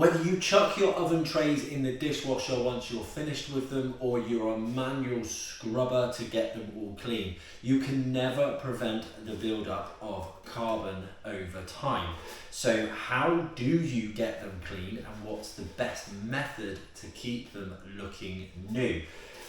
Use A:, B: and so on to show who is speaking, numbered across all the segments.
A: Whether you chuck your oven trays in the dishwasher once you're finished with them, or you're a manual scrubber to get them all clean, you can never prevent the build-up of carbon over time. So how do you get them clean, and what's the best method to keep them looking new?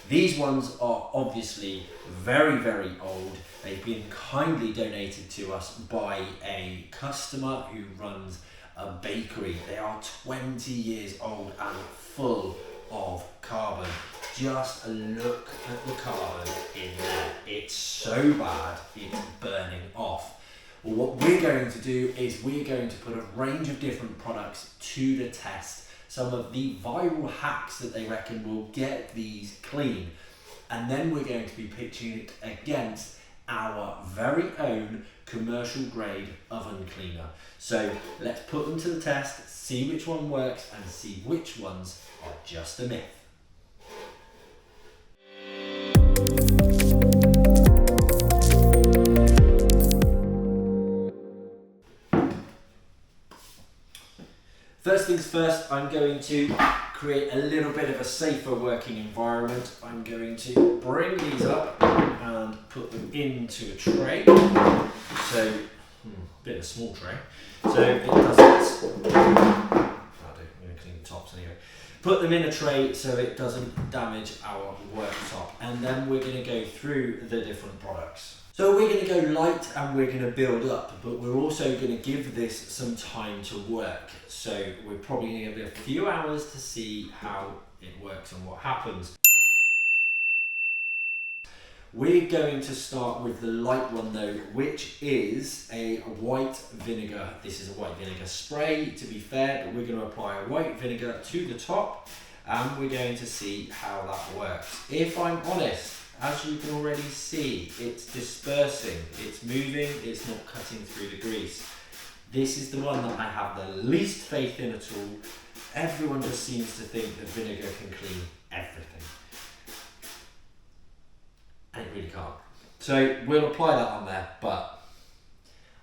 A: These ones are obviously very, very old. They've been kindly donated to us by a customer who runs a bakery. They are 20 years old and full of carbon. Just look at the carbon in there. It's so bad, it's burning off. Well, what we're going to do is we're going to put a range of different products to the test. Some of the viral hacks that they reckon will get these clean. And then we're going to be pitching it against our very own commercial grade oven cleaner. So let's put them to the test, see which one works and see which ones are just a myth. First things first, I'm going to create a little bit of a safer working environment. I'm going to bring these up and put them into a tray. So, a bit of a small tray. So it doesn't, I'm going to clean the tops anyway. Put them in a tray so it doesn't damage our worktop. And then we're going to go through the different products. So we're going to go light and we're going to build up, but we're also going to give this some time to work. So we're probably going to give it a few hours to see how it works and what happens. We're going to start with the light one though, which is a white vinegar. This is a white vinegar spray, to be fair, but we're going to apply a white vinegar to the top and we're going to see how that works. If I'm honest, as you can already see, it's dispersing, it's moving, it's not cutting through the grease. This is the one that I have the least faith in at all. Everyone just seems to think that vinegar can clean everything. And it really can't. So we'll apply that on there, but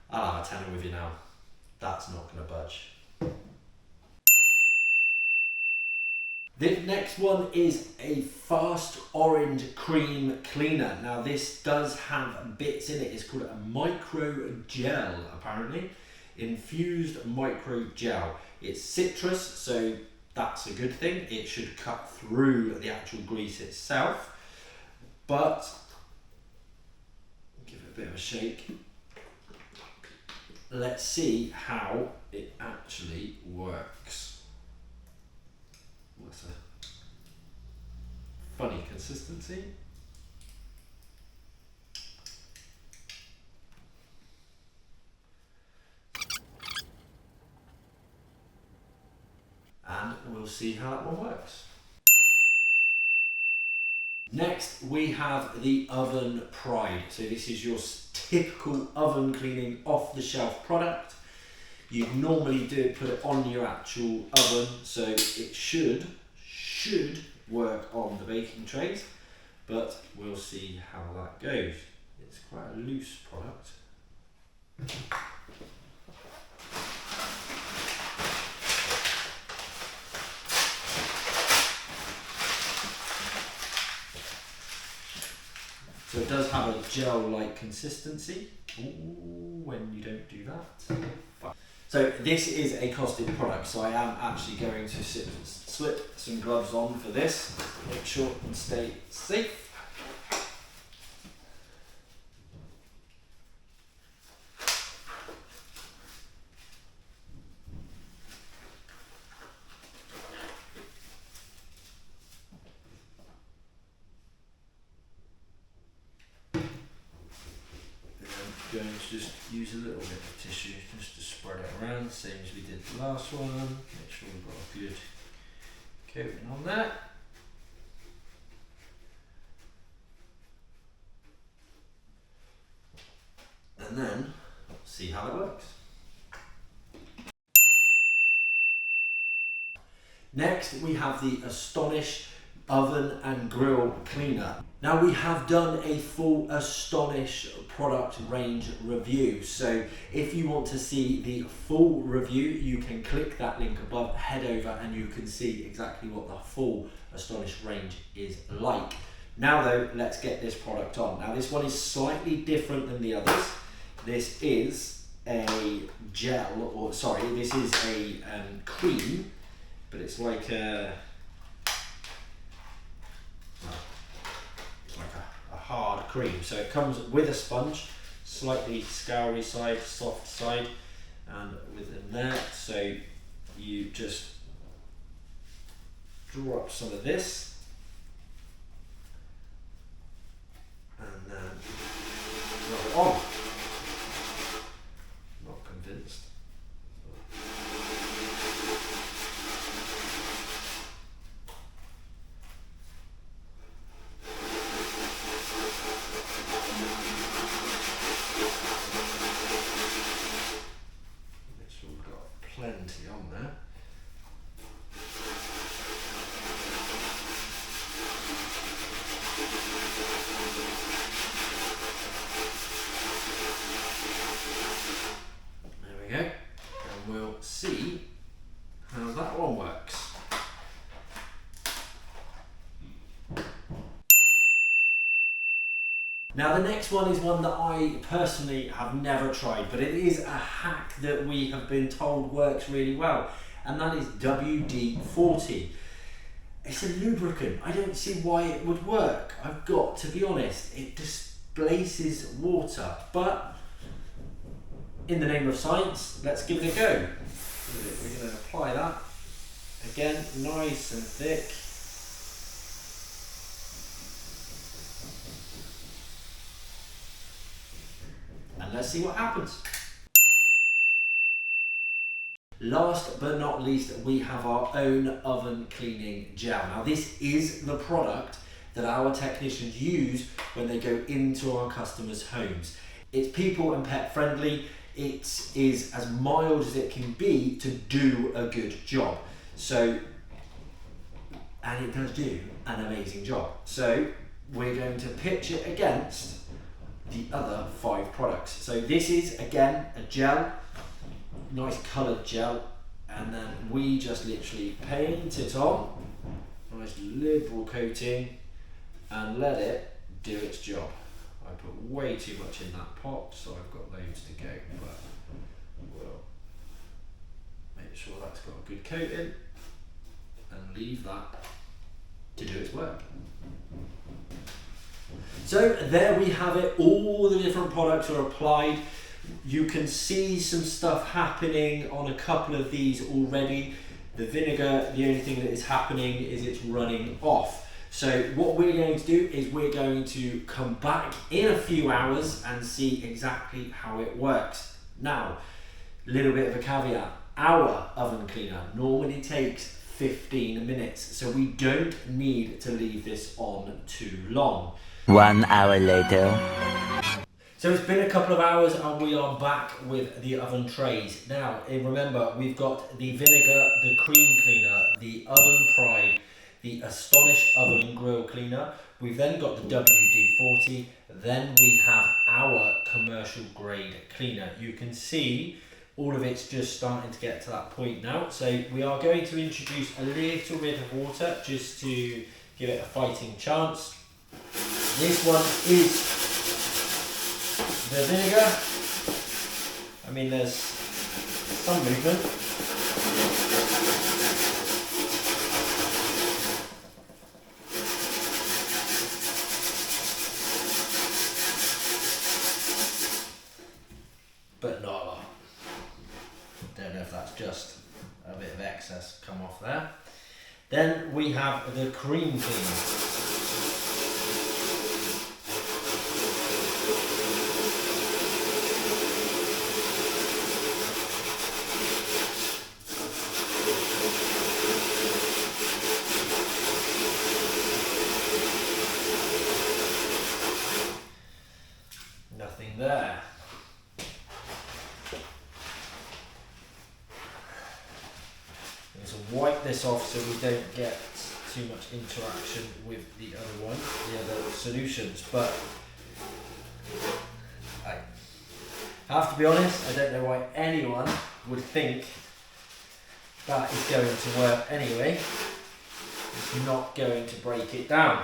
A: I'll have a tenner with you now. That's not going to budge. The next one is a fast orange cream cleaner. Now this does have bits in it. It's called a micro gel, apparently. Infused micro gel. It's citrus, so that's a good thing. It should cut through the actual grease itself. But give it a bit of a shake. Let's see how it actually works. That's a funny consistency. And we'll see how that one works. Next we have the Oven Pride. So this is your typical oven cleaning off the shelf product. You normally put it on your actual oven, so it should work on the baking trays, but we'll see how that goes. It's quite a loose product. So it does have a gel-like consistency. Ooh, when you don't do that. So this is a costed product, so I am actually going to slip some gloves on for this, make sure it can stay safe. I'm going to just use a little bit of tissue just to spread it around, same as we did the last one. Make sure we've got a good coating on that. And then see how it works. Next we have the Astonish oven and grill cleaner. Now we have done a full Astonish product range review, so if you want to see the full review, you can click that link above, head over and you can see exactly what the full Astonish range is like. Now though, let's get this product on. Now this one is slightly different than the others. This is a gel, or sorry, this is a cream, but it's like a hard cream. So it comes with a sponge, slightly scoury side, soft side, and within there, so you just drop some of this, and then rub it on. Not convinced. Plenty on there. There we go, and we'll see how that one works. Now the next one is one that I personally have never tried, but it is a hack that we have been told works really well, and that is WD-40. It's a lubricant. I don't see why it would work. I've got to be honest, it displaces water, but in the name of science, let's give it a go. We're going to apply that, again, nice and thick. And let's see what happens. Last but not least, we have our own oven cleaning gel. Now this is the product that our technicians use when they go into our customers' homes. It's people and pet friendly. It is as mild as it can be to do a good job. So, and it does do an amazing job. So we're going to pitch it against the other 5 products. So this is again a gel, nice coloured gel, and then we just literally paint it on, nice liberal coating, and let it do its job. I put way too much in that pot, so I've got loads to go, but we'll make sure that's got a good coating and leave that to do its work. So there we have it, all the different products are applied. You can see some stuff happening on a couple of these already. The vinegar, the only thing that is happening is it's running off. So what we're going to do is we're going to come back in a few hours and see exactly how it works. Now, a little bit of a caveat, our oven cleaner normally takes 15 minutes, so we don't need to leave this on too long.
B: 1 hour later.
A: So it's been a couple of hours and we are back with the oven trays. Now, remember, we've got the vinegar, the cream cleaner, the oven pride, the Astonish oven and grill cleaner. We've then got the WD-40. Then we have our commercial grade cleaner. You can see all of it's just starting to get to that point now. So we are going to introduce a little bit of water just to give it a fighting chance. This one is the vinegar. I mean, there's some movement. But not a lot. Don't know if that's just a bit of excess come off there. Then we have the cream cleaner. Nothing there. Let's wipe this off so we don't get too much interaction with the other one, the other solutions, but I have to be honest, I don't know why anyone would think that is going to work anyway. It's not going to break it down.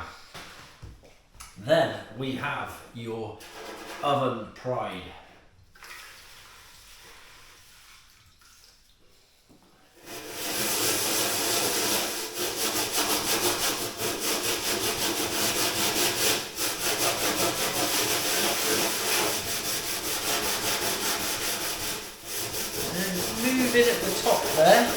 A: Then we have your oven pride. Move in at the top there.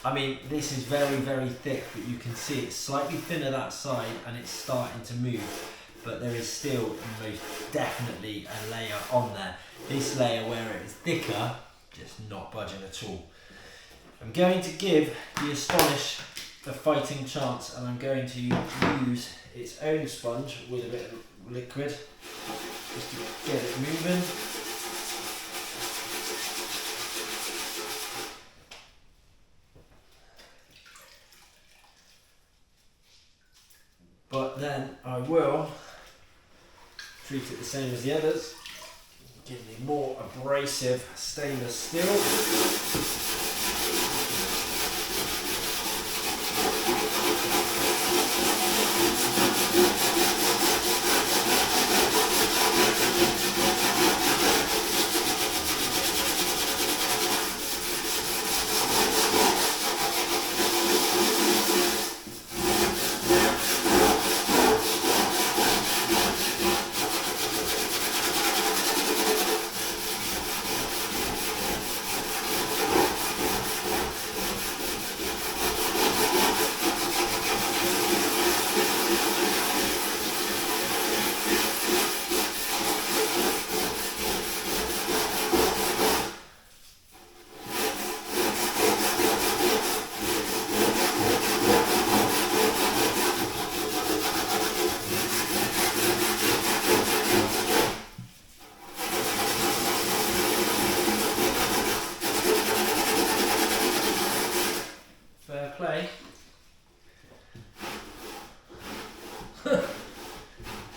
A: I mean, this is very, very thick, but you can see it's slightly thinner that side and it's starting to move, but there is still most definitely a layer on there. This layer where it is thicker, just not budging at all. I'm going to give the Astonish a fighting chance, and I'm going to use its own sponge with a bit of liquid just to get it moving. But then I will treat it the same as the others, give me more abrasive stainless steel.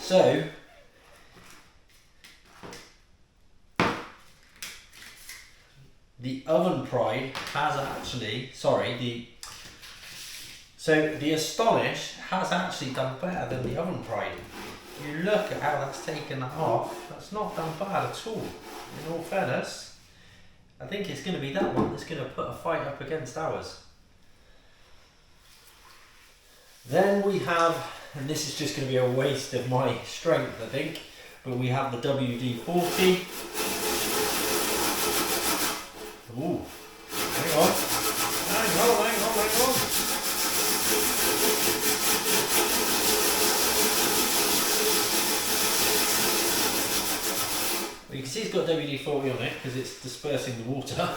A: So, the oven pride has actually, the Astonish has actually done better than the oven pride. You look at how that's taken that off, that's not done bad at all. In all fairness, I think it's going to be that one that's going to put a fight up against ours. Then we have, and this is just going to be a waste of my strength I think, but we have the WD-40. Ooh, hang on. Well, you can see it's got WD-40 on it because it's dispersing the water.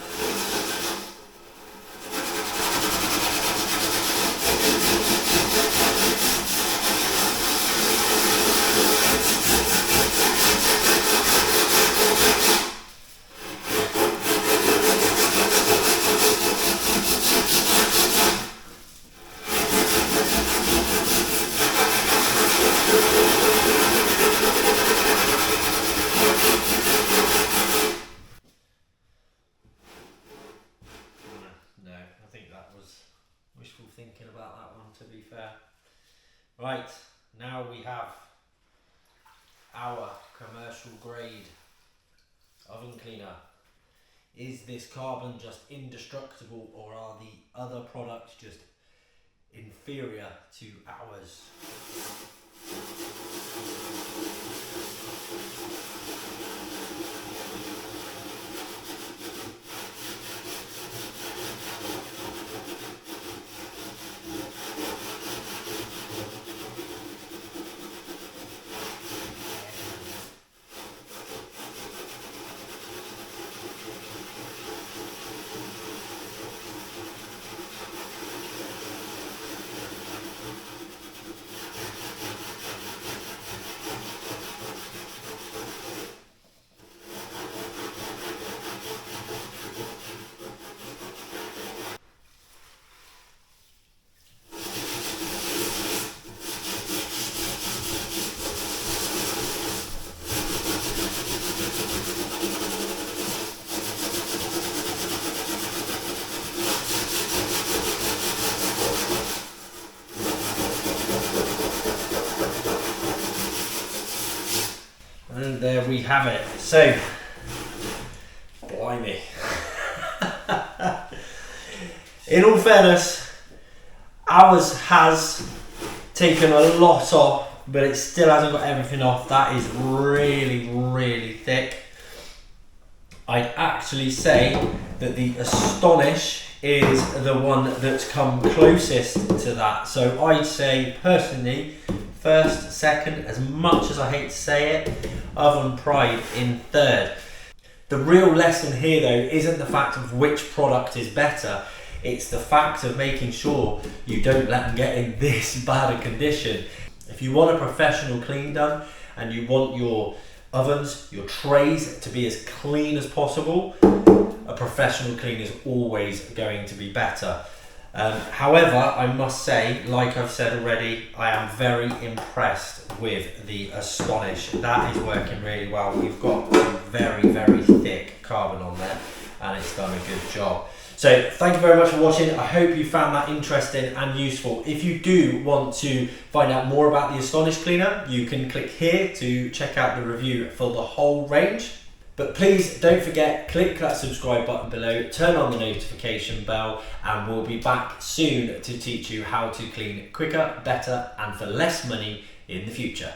A: Thinking about that one, to be fair. Right, now we have our commercial grade oven cleaner. Is this carbon just indestructible, or are the other products just inferior to ours? And there we have it. So, blimey. In all fairness, ours has taken a lot off, but it still hasn't got everything off. That is really, really thick. I'd actually say that the Astonish is the one that's come closest to that. So I'd say personally, first, second, as much as I hate to say it, Oven Pride in third. The real lesson here though isn't the fact of which product is better, it's the fact of making sure you don't let them get in this bad a condition. If you want a professional clean done and you want your ovens, your trays to be as clean as possible, a professional clean is always going to be better. However, I must say, like I've said already, I am very impressed with the Astonish. That is working really well. We've got some very, very thick carbon on there and it's done a good job. So thank you very much for watching. I hope you found that interesting and useful. If you do want to find out more about the Astonish cleaner, you can click here to check out the review for the whole range. But please don't forget, click that subscribe button below, turn on the notification bell, and we'll be back soon to teach you how to clean quicker, better, and for less money in the future.